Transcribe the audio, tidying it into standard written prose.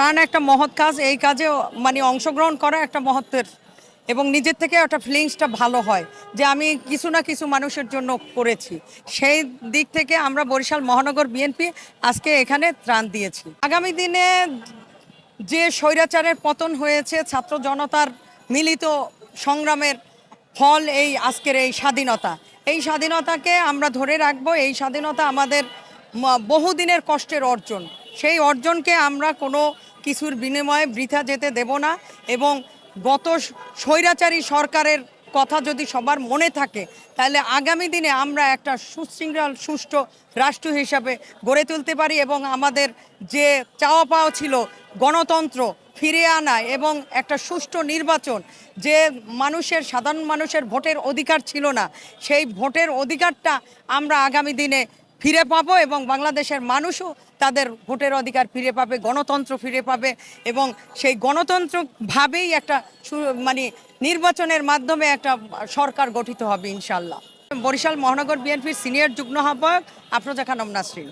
ত্রাণ একটা মহৎ কাজ, এই কাজে মানে অংশগ্রহণ করা একটা মহত্বের এবং নিজের থেকে একটা ফিলিংসটা ভালো হয় যে আমি কিছু না কিছু মানুষের জন্য করেছি। সেই দিক থেকে আমরা বরিশাল মহানগর বিএনপি আজকে এখানে ত্রাণ দিয়েছি। আগামী দিনে যে স্বৈরাচারের পতন হয়েছে, ছাত্র জনতার মিলিত সংগ্রামের ফল এই আজকের এই স্বাধীনতা। এই স্বাধীনতাকে আমরা ধরে রাখবো। এই স্বাধীনতা আমাদের বহুদিনের কষ্টের অর্জন। সেই অর্জনকে আমরা কোনো কিছুর বিনিময়ে বৃথা যেতে দেব না। এবং গত স্বৈরাচারী সরকারের কথা যদি সবার মনে থাকে, তাহলে আগামী দিনে আমরা একটা সুশৃঙ্খল সুষ্ঠু রাষ্ট্র হিসাবে গড়ে তুলতে পারি এবং আমাদের যে চাওয়া পাওয়া ছিল গণতন্ত্র ফিরিয়ে আনা এবং একটা সুষ্ঠু নির্বাচন, যে সাধারণ মানুষের ভোটের অধিকার ছিল না, সেই ভোটের অধিকারটা আমরা আগামী দিনে ফিরে পাবো এবং বাংলাদেশের মানুষও তাদের ভোটের অধিকার ফিরে পাবে, গণতন্ত্র ফিরে পাবে এবং সেই গণতন্ত্রভাবেই একটা মানে নির্বাচনের মাধ্যমে একটা সরকার গঠিত হবে ইনশাল্লাহ। বরিশাল মহানগর বিএনপির সিনিয়র যুগ্ম আহ্বায়ক আফরোজা খানম নাসরিন।